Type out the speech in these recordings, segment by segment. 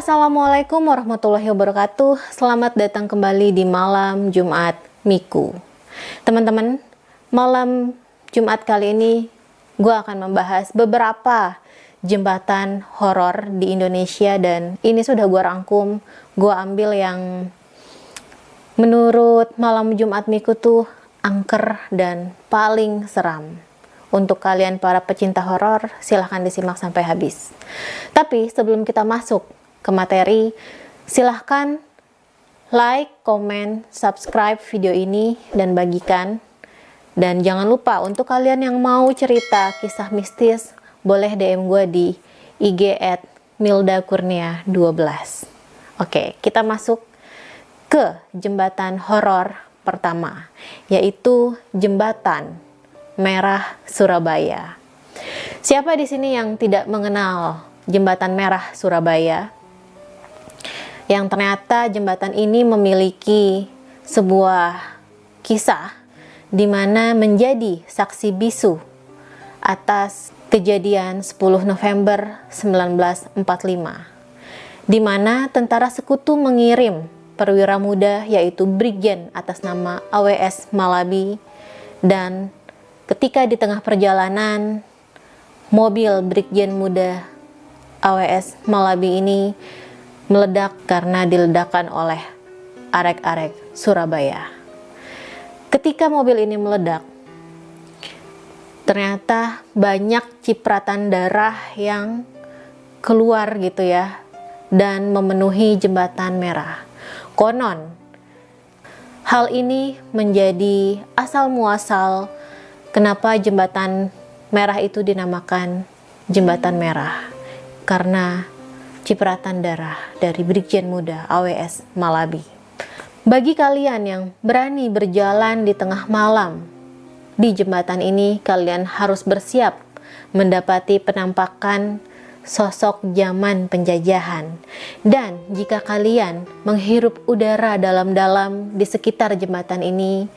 Assalamualaikum warahmatullahi wabarakatuh. Selamat datang kembali di malam Jumat Miku. Teman-teman, malam Jumat kali ini gue akan membahas beberapa jembatan horor di Indonesia, dan ini sudah gue rangkum. Gue ambil yang menurut malam Jumat Miku tuh angker dan paling seram. Untuk kalian para pecinta horor, silahkan disimak sampai habis. Tapi sebelum kita masuk ke materi, silahkan like, komen, subscribe video ini, dan bagikan. Dan jangan lupa untuk kalian yang mau cerita kisah mistis, boleh DM gue di IG @mildakurnia12. Oke, kita masuk ke jembatan horor pertama, yaitu Jembatan Merah Surabaya. Siapa di sini yang tidak mengenal Jembatan Merah Surabaya? Yang ternyata jembatan ini memiliki sebuah kisah di mana menjadi saksi bisu atas kejadian 10 November 1945, di mana tentara sekutu mengirim perwira muda yaitu Brigjen atas nama AWS Malabi, dan ketika di tengah perjalanan mobil Brigjen muda AWS Malabi ini meledak karena diledakkan oleh arek-arek Surabaya. Ketika mobil ini meledak, ternyata banyak cipratan darah yang keluar gitu ya, dan memenuhi jembatan merah. Konon, hal ini menjadi asal muasal kenapa jembatan merah itu dinamakan Jembatan Merah, karena cipratan darah dari Brigjen muda AWS Malabi. Bagi kalian yang berani berjalan di tengah malam di jembatan ini, kalian harus bersiap mendapati penampakan sosok zaman penjajahan. Dan jika kalian menghirup udara dalam-dalam di sekitar jembatan ini,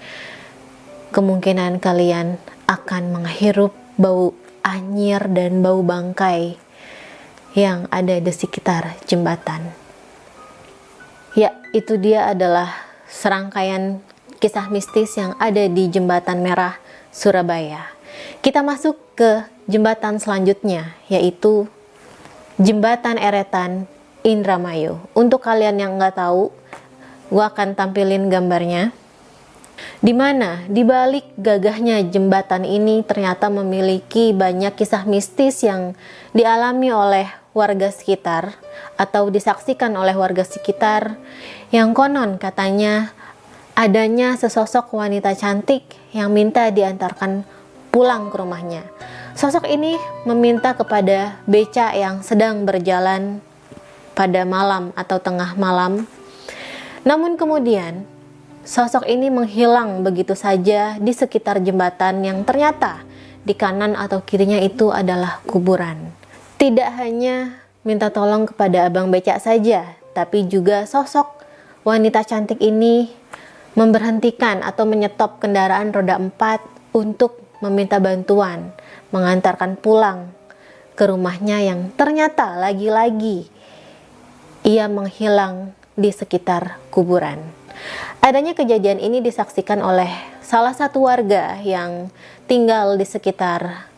kemungkinan kalian akan menghirup bau anyir dan bau bangkai yang ada di sekitar jembatan. Ya, itu dia adalah serangkaian kisah mistis yang ada di Jembatan Merah Surabaya. Kita masuk ke jembatan selanjutnya, yaitu Jembatan Eretan Indramayu. Untuk kalian yang nggak tahu, gua akan tampilin gambarnya, di mana di balik gagahnya jembatan ini ternyata memiliki banyak kisah mistis yang dialami oleh warga sekitar atau disaksikan oleh warga sekitar, yang konon katanya adanya sesosok wanita cantik yang minta diantarkan pulang ke rumahnya. Sosok ini meminta kepada beca yang sedang berjalan pada malam atau tengah malam. Namun kemudian sosok ini menghilang begitu saja di sekitar jembatan yang ternyata di kanan atau kirinya itu adalah kuburan. Tidak hanya minta tolong kepada abang becak saja, tapi juga sosok wanita cantik ini memberhentikan atau menyetop kendaraan roda 4 untuk meminta bantuan, mengantarkan pulang ke rumahnya yang ternyata lagi-lagi ia menghilang di sekitar kuburan. Adanya kejadian ini disaksikan oleh salah satu warga yang tinggal di sekitar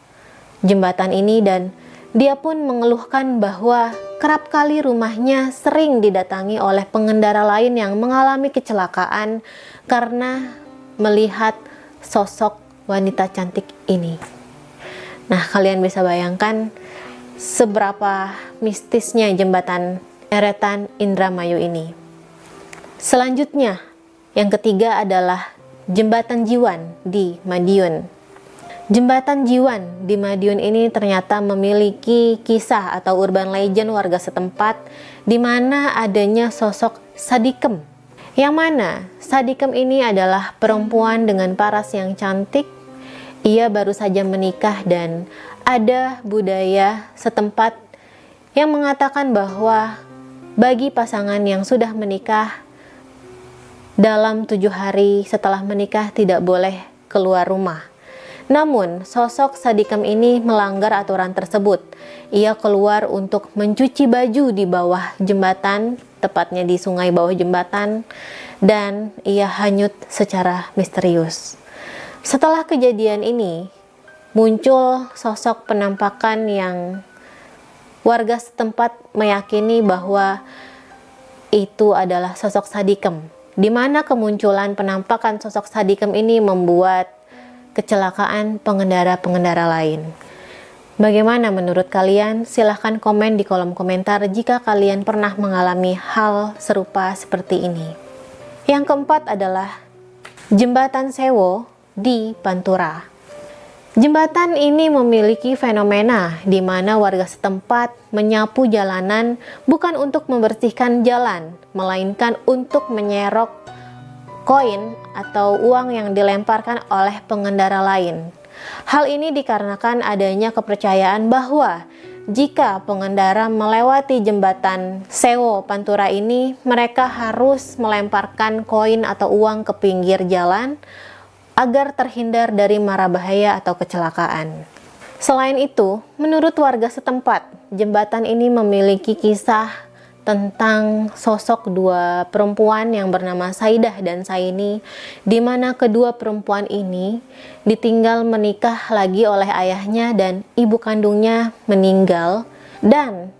jembatan ini, dan dia pun mengeluhkan bahwa kerap kali rumahnya sering didatangi oleh pengendara lain yang mengalami kecelakaan karena melihat sosok wanita cantik ini. Nah, kalian bisa bayangkan seberapa mistisnya jembatan Eretan Indramayu ini. Selanjutnya, yang ketiga adalah Jembatan Jiwan di Madiun. Jembatan Jiwan di Madiun ini ternyata memiliki kisah atau urban legend warga setempat, di mana adanya sosok Sadikem. Yang mana Sadikem ini adalah perempuan dengan paras yang cantik. Ia baru saja menikah, dan ada budaya setempat yang mengatakan bahwa bagi pasangan yang sudah menikah, dalam 7 hari setelah menikah tidak boleh keluar rumah. Namun, sosok Sadikem ini melanggar aturan tersebut. Ia keluar untuk mencuci baju di bawah jembatan, tepatnya di sungai bawah jembatan, dan ia hanyut secara misterius. Setelah kejadian ini, muncul sosok penampakan yang warga setempat meyakini bahwa itu adalah sosok Sadikem, di mana kemunculan penampakan sosok Sadikem ini membuat kecelakaan pengendara-pengendara lain. Bagaimana menurut kalian? Silahkan komen di kolom komentar jika kalian pernah mengalami hal serupa seperti ini. Yang keempat adalah Jembatan Sewo di Pantura. Jembatan ini memiliki fenomena di mana warga setempat menyapu jalanan bukan untuk membersihkan jalan, melainkan untuk menyerok koin atau uang yang dilemparkan oleh pengendara lain. Hal ini dikarenakan adanya kepercayaan bahwa jika pengendara melewati jembatan Sewo Pantura ini, mereka harus melemparkan koin atau uang ke pinggir jalan agar terhindar dari mara bahaya atau kecelakaan. Selain itu, menurut warga setempat, jembatan ini memiliki kisah tentang sosok dua perempuan yang bernama Saidah dan Saini, di mana kedua perempuan ini ditinggal menikah lagi oleh ayahnya dan ibu kandungnya meninggal, dan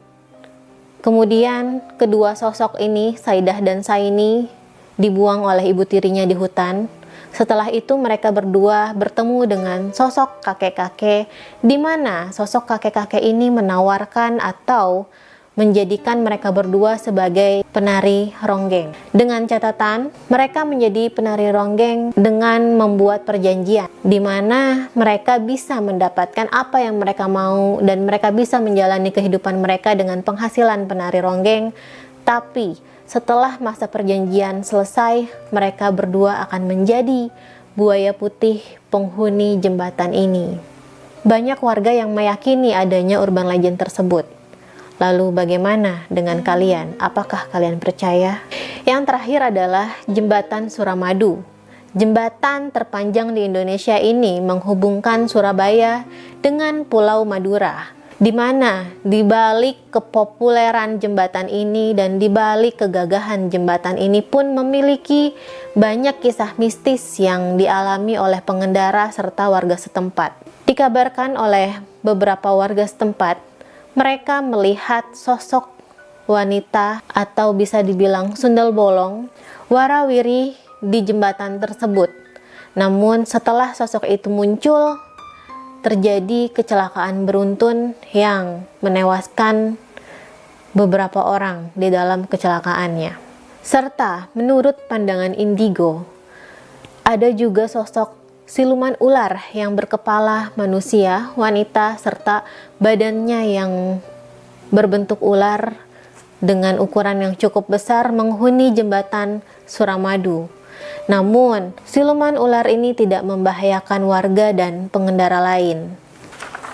kemudian kedua sosok ini, Saidah dan Saini, dibuang oleh ibu tirinya di hutan. Setelah itu mereka berdua bertemu dengan sosok kakek-kakek, di mana sosok kakek-kakek ini menawarkan atau menjadikan mereka berdua sebagai penari ronggeng. Dengan catatan, mereka menjadi penari ronggeng dengan membuat perjanjian, di mana mereka bisa mendapatkan apa yang mereka mau dan mereka bisa menjalani kehidupan mereka dengan penghasilan penari ronggeng. Tapi setelah masa perjanjian selesai, mereka berdua akan menjadi buaya putih penghuni jembatan ini. Banyak warga yang meyakini adanya urban legend tersebut. Lalu bagaimana dengan kalian? Apakah kalian percaya? Yang terakhir adalah Jembatan Suramadu. Jembatan terpanjang di Indonesia ini menghubungkan Surabaya dengan Pulau Madura, di mana di balik kepopuleran jembatan ini dan di balik kegagahan jembatan ini pun memiliki banyak kisah mistis yang dialami oleh pengendara serta warga setempat. Dikabarkan oleh beberapa warga setempat, mereka melihat sosok wanita atau bisa dibilang sundel bolong warawiri di jembatan tersebut. Namun setelah sosok itu muncul, terjadi kecelakaan beruntun yang menewaskan beberapa orang di dalam kecelakaannya. Serta menurut pandangan indigo, ada juga sosok siluman ular yang berkepala manusia, wanita, serta badannya yang berbentuk ular dengan ukuran yang cukup besar menghuni jembatan Suramadu. Namun, siluman ular ini tidak membahayakan warga dan pengendara lain.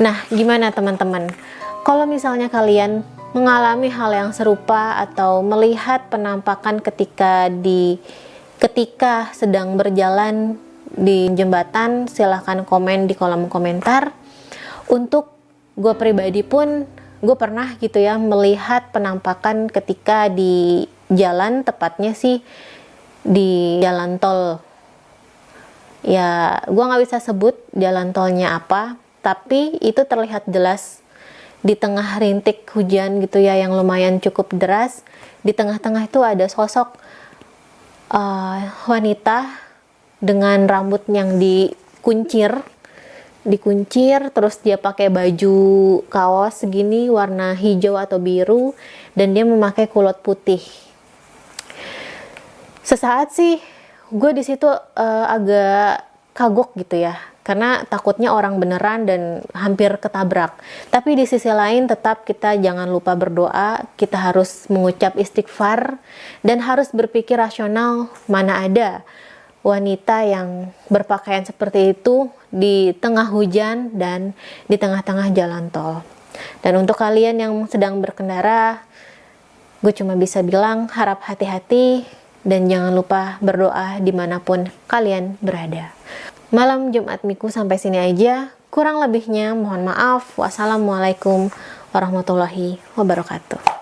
Nah, gimana teman-teman? Kalau misalnya kalian mengalami hal yang serupa atau melihat penampakan ketika sedang berjalan di jembatan, silahkan komen di kolom komentar. Untuk gue pribadi pun, gue pernah gitu ya melihat penampakan ketika di jalan, tepatnya sih di jalan tol. Ya, gue nggak bisa sebut jalan tolnya apa, tapi itu terlihat jelas di tengah rintik hujan gitu ya yang lumayan cukup deras. Di tengah-tengah itu ada sosok wanita dengan rambut yang dikuncir, terus dia pakai baju kaos segini warna hijau atau biru, dan dia memakai kulot putih. Sesaat sih gue di situ agak kagok gitu ya, karena takutnya orang beneran dan hampir ketabrak. Tapi di sisi lain tetap kita jangan lupa berdoa, kita harus mengucap istighfar dan harus berpikir rasional. Mana ada wanita yang berpakaian seperti itu di tengah hujan dan di tengah-tengah jalan tol. Dan untuk kalian yang sedang berkendara, gue cuma bisa bilang harap hati-hati dan jangan lupa berdoa dimanapun kalian berada. Malam Jumat Miku sampai sini aja. Kurang lebihnya mohon maaf. Wassalamualaikum warahmatullahi wabarakatuh.